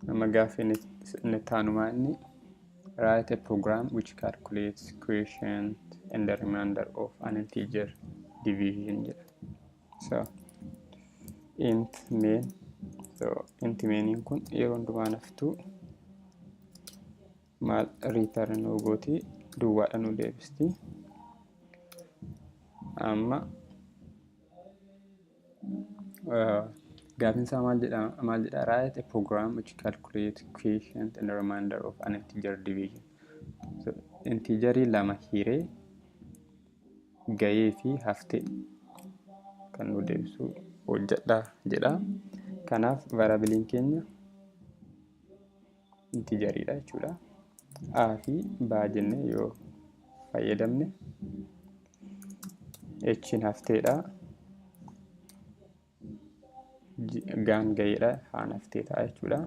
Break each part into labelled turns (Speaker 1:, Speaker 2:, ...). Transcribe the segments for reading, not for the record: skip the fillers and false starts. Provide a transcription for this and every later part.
Speaker 1: Amma gaaffii inni taanumaa inni write a program which calculates quotient and the remainder of an integer division jedha. So int main, so int main kun yeroo hundumaa naftu maal return nu gooti duwwaadha nu deebisti. Amma gaaffiin isaa maal jedha write a program which calculates quotient and the remainder of an integer division. So integerii lama hiree gahee fi haftee kan nu deebisu hojjedha jedha. Kanaaf variabiliin keenya integeriidha jechuudha. A fi b jennee yoo fayyadamne h'n hafteedha, gaan gaheedha, haan haftee ta'a jechuudha.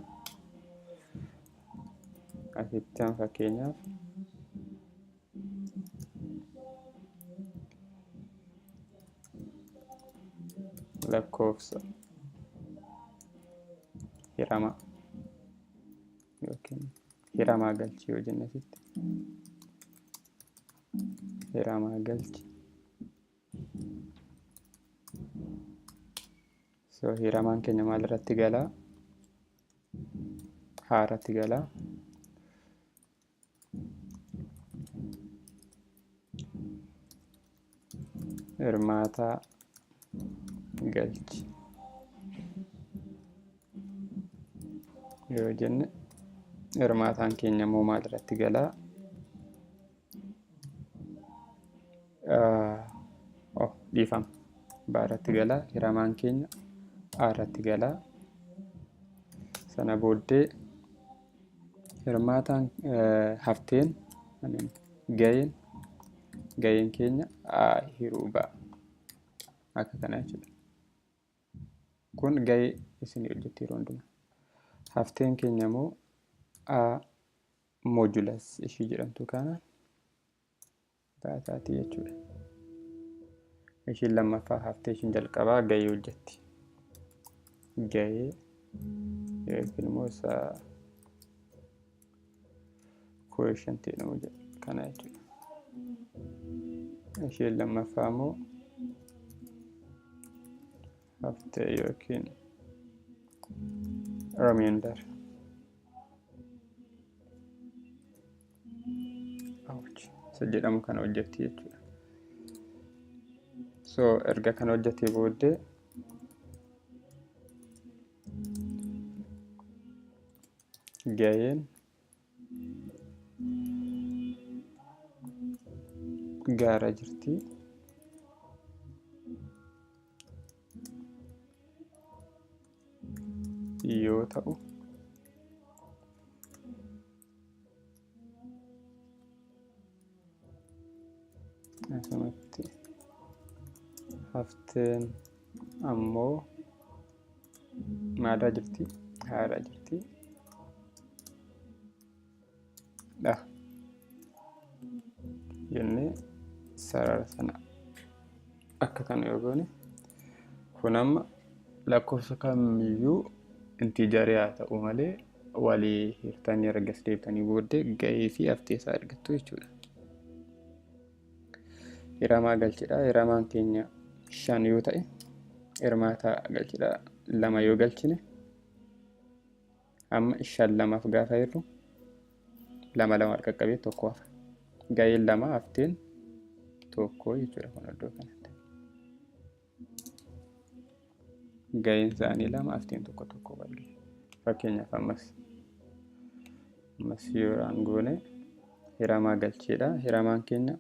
Speaker 1: Asittaan fakkeenyaaf lakkoofsa hiramaa yookiin hiramaa galchi yoo jenne asitti hiramaa galchi. So hiramaan keenya maal irratti galaa? Haa irratti galaa. Hirmaataa galchi yoo jenne hirmaataan keenya immoo maal irratti galaa? Dhiifama. B irratti galaa. Hiramaan keenya A irratti galaa. Sana booddee hirmaataan hafteen gaheen keenya A hiruu B akka kana jechuudha. Kun gahee isin hojjetti yeroo hundumaa. Hafteen keenya immoo A modulus ishii jedhamtu kana taataati jechuudha. Ishiin lammaffaa haftee ishiin jalqabaa gahee hojjetti. Gahee yookiin immoo isa quotient jedhamu kana jechuudha. Ishiin lammaffaa immoo haftee yookiin remainder. Isa jedhamu kana hojjetti jechuudha. So erga kana hojjetee booddee gaheen gaara jirti. Yoo ta'u asumatti hafteen ammoo maadaa jirti? Haaraa jirti. Jennee sarara sana akka kana yoo goone kun amma lakkoofsa kamiyyuu integerii haa ta'u malee walii hirtanii argas deebitanii booddee gahee fi haftee isaa argattu jechuudha. Hiramaa galchidha. Hiramaan keenya 5 yoo ta'e hirmaataa galchidha 2 yoo galchine amma 5 lamaaf gaafa jirru 2 qaqqabee tokko hafa. Gaheen 2 hafteen tokko jechuudha kun iddoo kanatti. Gaheen isaanii 2 hafteen tokko baay'ee. Fakkeenyaaf ammas yoo goone hiramaa galchidha. Hiramaan keenya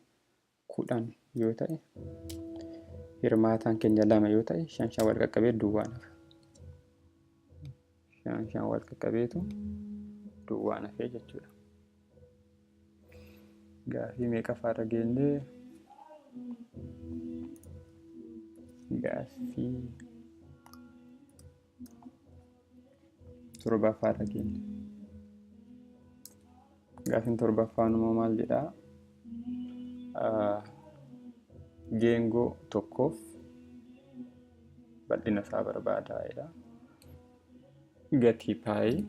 Speaker 1: 10 yoo ta'e hirmaataan keenya 2 yoo ta'e 5 wal qaqqabee duwwaan hafa. 5 wal qaqqabeetu duwwaan hafee jechuudha. Gaaffii meeqa faara geenyee? Gaaffii 7 faara geenye. Gaaffiin 7ffaan immoo maal jedhaa? Geengoo tokkoof bal'ina isaa barbaadaa jedha. Gatii paayii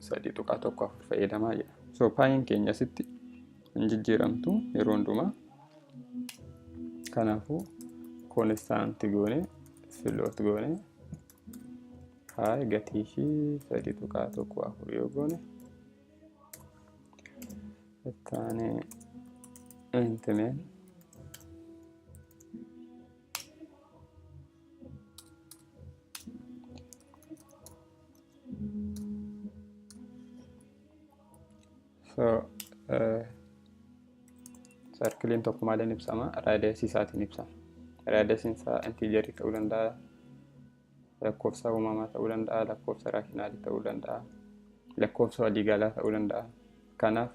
Speaker 1: 3.4 fayyadamaa jedha. So paayin keenya asitti hin jijjiiramtu yeroo hundumaa. Kanaafuu koonistaanti goone filoot goone gatii ishii 3.14 yoo goone ittaane intimeen sarkiliin tokko maaliin ibsama? Raadiyeesii isaatiin ibsama. Raadiyeesiin isaa intiijarii ta'uu danda'a, lakkoofsa uumamaa ta'uu danda'a, lakkoofsa raashinaalii ta'uu danda'a, lakkoofsa waliigalaa ta'uu danda'a. Kanaaf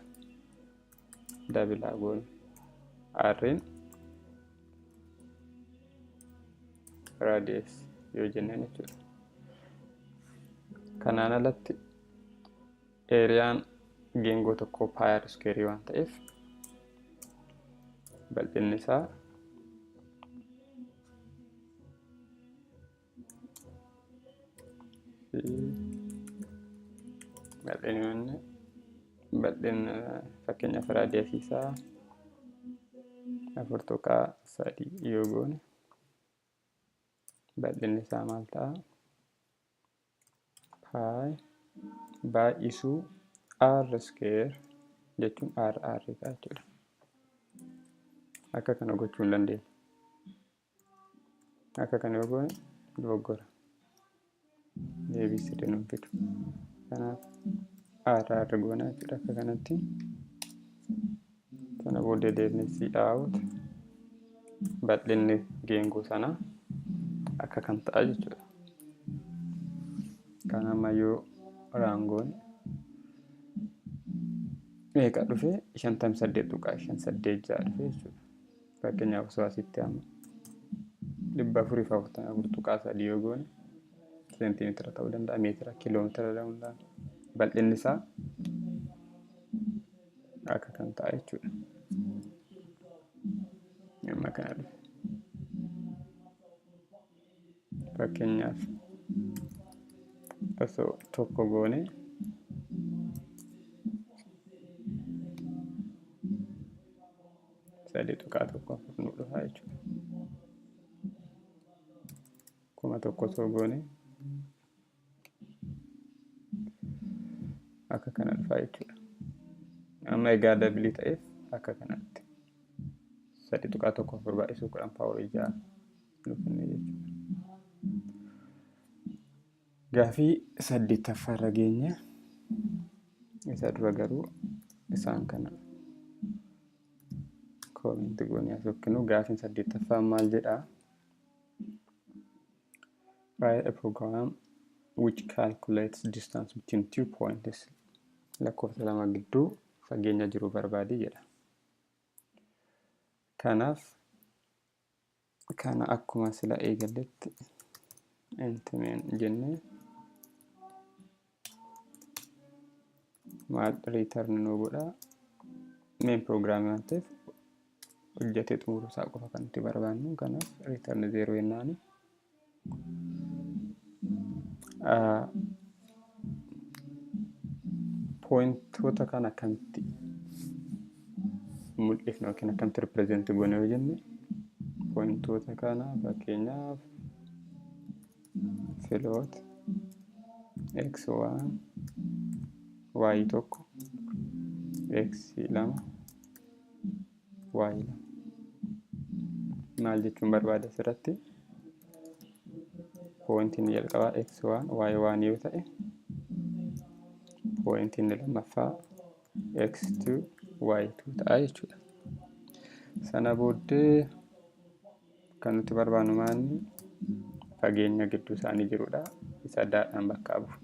Speaker 1: dabalaa goone R'n raadiyeesii yoo jenneen jechuudha. Kanaan alatti eeriyaan geengoo tokko paayar iskeerii waan ta'eef bal'inni isaa bal'inni fakkeenyaaf raadiyeesii isaa 4.3 yoo goone bal'inni isaa maal ta'a? Paay baay'isuu R square jechuun R ta'a jechuudha. Akka kana gochuu hin dandeenya. Akka kana yoo goone dogoggora. Deebisee nuuf fidu. Kanaaf R goona jechuudha akka kanatti. Kana booddee deebinee C out bal'inni geengoo sanaa akka kan ta'a jechuudha. Kana amma yoo raangoon meeqa dhufee 58.58 dhufe jechuudha. Fakkeenyaaf osoo asitti amma 444.3 yoo goone seentimeetira ta'uu danda'a, meetira, kiiloomeetira ta'uu danda'a. Bal'inni isaa akka kan ta'a jechuudha. Amma kana dhufe. Fakkeenyaaf osoo tokko goone sadii tuqaa tokko nu dhufa jechuudha. Kuma tokko osoo goone akka kana dhufa jechuudha. Amma egaa dabilii ta'eef akka kanatti 3.14 baay'isuu 10 paawurii 6 nu kenne jechuudha. Gaafii 8ffaa irra geenye isa dura garuu isaan kana comment goone asookkinu. Gaafiin 8ffaa maal jedhaa? Write a program which calculates distance between 2 points. Lakkoofsa lama gidduu fageenya jiru barbaadi jedha. Kanaaf kana akkuma sila eegalletti intimeen jennee maal return nuu godhaa. Main program waan ta'eef hojjetee xumuruu isaa qofa kan itti barbaannu. Kanaaf return 0 jennaani. Pointoota kana akkamitti mul'ifna yookiin akkamitti represent goone yoo jenne, pointoota kana fakkeenyaaf float x1 y1 x2 y2 maal jechuun barbaada asirratti? Pointiin jalqabaa x1 y1 yoo ta'e, pointiin lammaffaa x2 y2 ta'a jechuudha. Sana booddee kan nuti barbaannu maanni fageenya gidduu isaanii jirudha. Isa daadhaan bakka bu'u.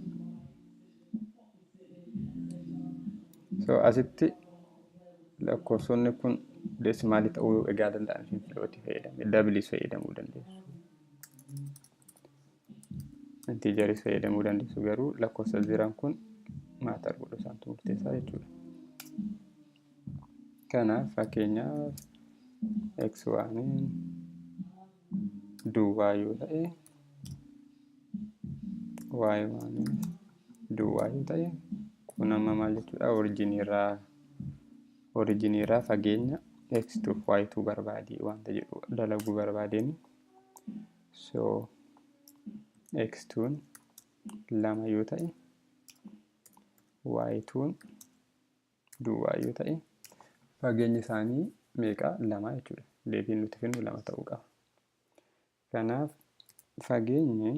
Speaker 1: So asitti lakkoofsonni kun desimaalii ta'uu egaa danda'an fi filootii fayyadame dabiliis fayyadamuu dandeessu. Intiijaris fayyadamuu dandeessu. Garuu lakkoofsa jiran kun maatar godhu isaantu murteessaa jechuudha. Kanaaf fakkeenyaaf x1 duwwaa yoo ta'e, y1 duwwaa yoo ta'e kun amma maal jechuudha? Origin irraa fageenya x2 y2 barbaadii wanta jedhu dalaguu barbaadeen. So x2 2 yoo ta'e y2 duwwaa yoo ta'e fageenyi isaanii meeqa? 2 jechuudha. Deebiin nuti finnu 2 ta'uu qaba. Kanaaf fageenyi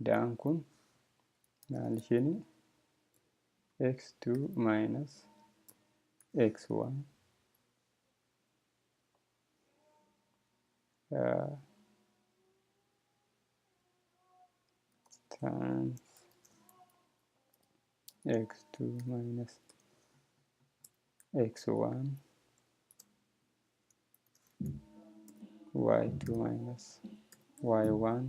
Speaker 1: da'aan kun maal isheen x2 minus x1 times x2 minus x1 y2 minus y1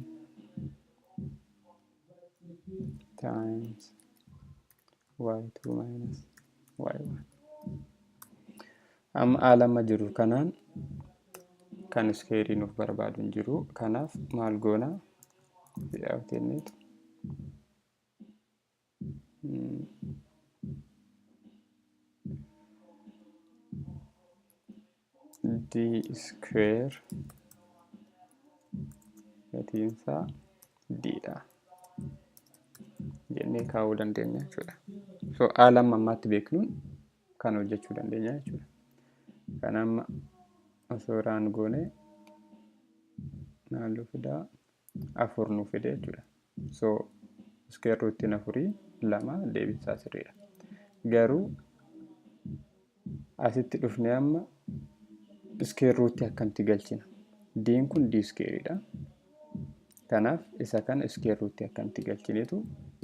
Speaker 1: times y2 minus y1. Amma alama jiru kanaan kan iskeerii nuuf barbaadu hin jiru. Kanaaf maal goona? Fidhaawteenitu d square gatiinsaa didha jennee kaa'uu dandeenya jechuudha. So alama ammaatti beeknuun kan hojjechuu dandeenya jechuudha. Kan amma osoo raan goone naannoo fidaa 4 nuuf fide jechuudha. So square root 4 2 deebiinsaa sirriidha. Garuu asitti dhufnee amma square root akkamitti galchina? D'n kun d squareidha. Kanaaf isa kan square root akkamitti galchineetu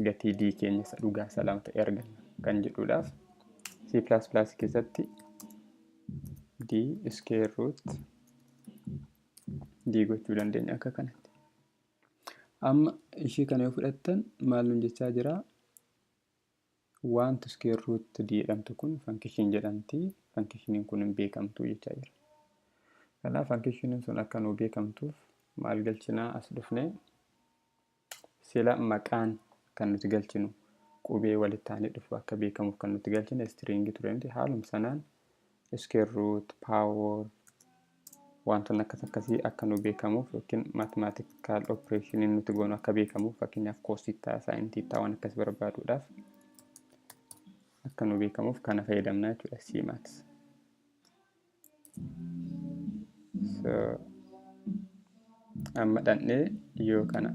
Speaker 1: gatii d keenya isa dhugaa isa lama ta'e arganna kan jedhuudhaaf C++ keessatti d square root d gochuu dandeenya akka kanatti. Amma ishii kana yoo fudhattan maal nuun jechaa jira? Wanti square root d jedhamtu kun function jedhamti. Functioniin kun hin beekamtu jechaa jira. Kanaaf functioniin sun akka nuu beekamtuuf maal galchinaa? As dhufnee sila maqaan kan nuti galchinu qubee walitti aanee dhufu akka beekamuuf kan nuti galchine string tureenti. Haaluma sanaan square root, power wantoonni akkasii akka nuu beekamuuf yookiin mathematical operation nuti goonu akka beekamuuf fakkeenyaaf cos theta, sin theta waan akkas barbaaduudhaaf akka nuu beekamuuf kana fayyadamna jechuudha C-maths. So amma dhannee yoo kana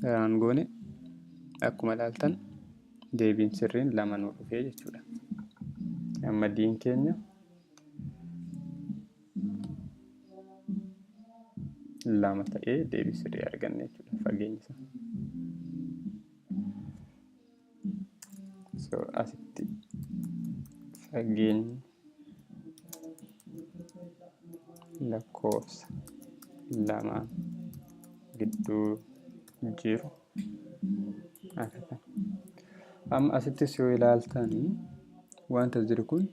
Speaker 1: raan goone akkuma ilaaltan deebiin sirriin 2 nuu dhufee jechuudha. Amma diin keenya 2 ta'ee deebii sirrii arganne jechuudha fageenyi isaa. So asitti fageenyi lakkoofsa 2 gidduu jiru akka kana. Amma asittis yoo ilaaltan wanta jiru kun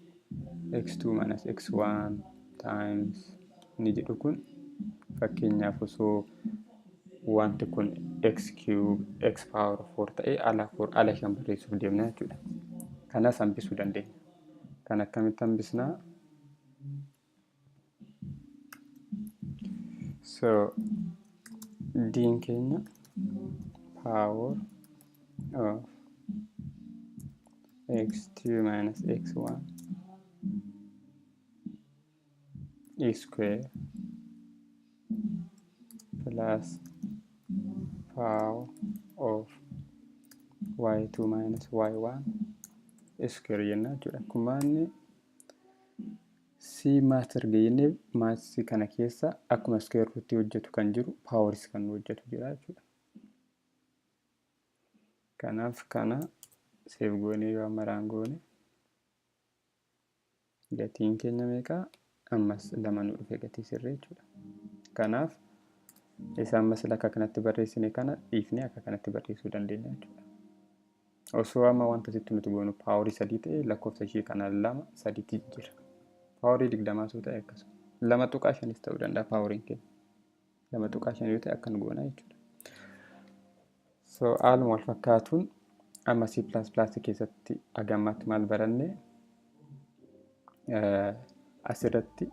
Speaker 1: x2 minus x1 times ni jedhu kun fakkeenyaaf osoo wanti kun x cube x power 4 ta'ee ala 5 barreessuuf deemna jechuudha. Kanas hambisuu dandeenya. Kan akkamitti hambisnaa? So d'n keenya power of x2 minus x1 e square plus power of y2 minus y1 square jenna jechuudha. Kumaanni C maths argine maths kana keessa akkuma square root hojjetu kan jiru powers kan hojjetu jira jechuudha. Kanaaf kana save goone yoo maraan goone gatiin keenya meeqa? Ammas 2 nu dhufe gatii sirrii jechuudha. Kanaaf isa ammas akka kanatti barreessine kana dhiifnee akka kanatti barreessuu dandeenya jechuudha. Osoo amma wanta sitti nuti goonu power 3 ta'e lakkoofsa ishee kana 2 3 jira. Power 20 soo ta'e akkasuma 2.5 ta'uu danda'a poweriin keenya. 2.5 yoo ta'e akkan goona jechuudha. So haaluma wal fakkaatuun amma C++ keessatti agammaatti maal baranne asirratti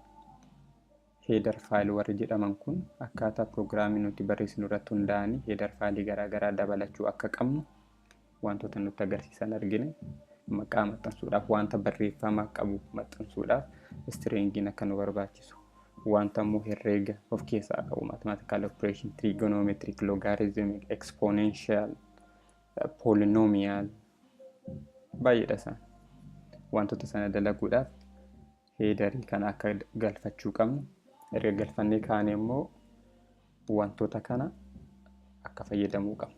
Speaker 1: header file warri jedhaman kun akkaataa pirogiraamii nuti barreessinu irratti hundaa'anii header file garaagaraa dabalachuu akka qabnu wantoota nutti agarsiisan argine. Maqaa maxxansuudhaaf wanta barreeffama qabu maxxansuudhaaf stringiin akka nu barbaachisu, wanta immoo herreega of keessaa qabu mathematical operation, trigonometric, logarithmic, exponential, polynomial baay'eedha isaan. Wantoota sana dalaguudhaaf headerii kana akka galfachuu qabnu. Erga galfannee kaane immoo wantoota kana akka fayyadamuu qabnu.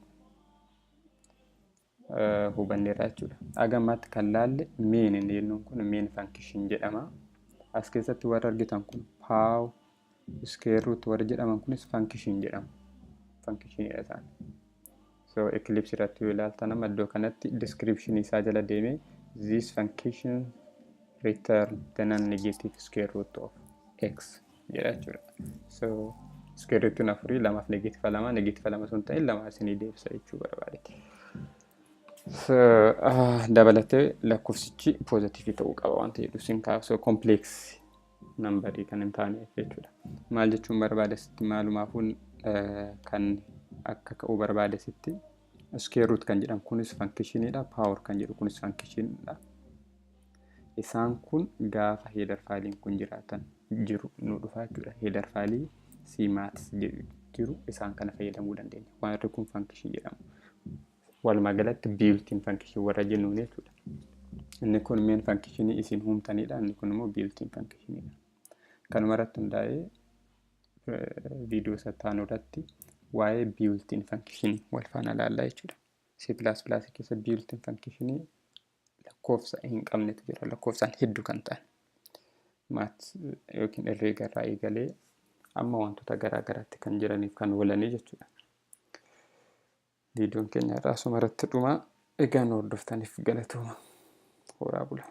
Speaker 1: Hubanneerra jechuudha. Agammaatti kan laalle main inni jennuun kun main function jedhama. As keessatti warra argitan kun pow, square root warra jedhaman kunis function jedhamu. Functionidha isaan. So Eclipse irratti yoo ilaaltan amma iddoo kanatti description isaa jala deemee this function return the non-negative square root of x jedha jechuudha. So square root na furii lamaaf negative lama sun ta'e lama isinii deebisa jechuu barbaade. So dabalatee lakkoofsichi positive ta'uu qaba waan ta'eef sin kaaf so complex number kan hin taane jechuudha. Maal jechuun barbaade sitti maalumaafuun kan akka ka'uu barbaade sitti square root kan jedhamu kunis functionidha, power kan jedhu kunis functionidha. Isaan kun gaafa header file kun jiraatan jiru nu dhufa jechuudha. Header file C maths jiru isaan kana fayyadamuu dandeenya. Wanti kun function jedhamu. Walumaa galatti built-in function warra jennuun jechuudha. Inni kun main function isin humtanidha, inni kun immoo built-in functionidha. Kanuma irratti hundaa'ee viidiyoo sattaanuu irratti waa'ee built-in function wal faana ilaallaa jechuudha. C++ keessa built-in function lakkoofsa hin qabnetu jira, lakkoofsaan hedduu kan ta'an. Maths yookiin herreega irraa eegalee amma wantoota garaagaraatti kan jiraniif kan oolanii jechuudha. Viidiyoon keenya irraa asuma irratti dhuma. Egaa nu hordoftaniif galatooma. Horaa bula.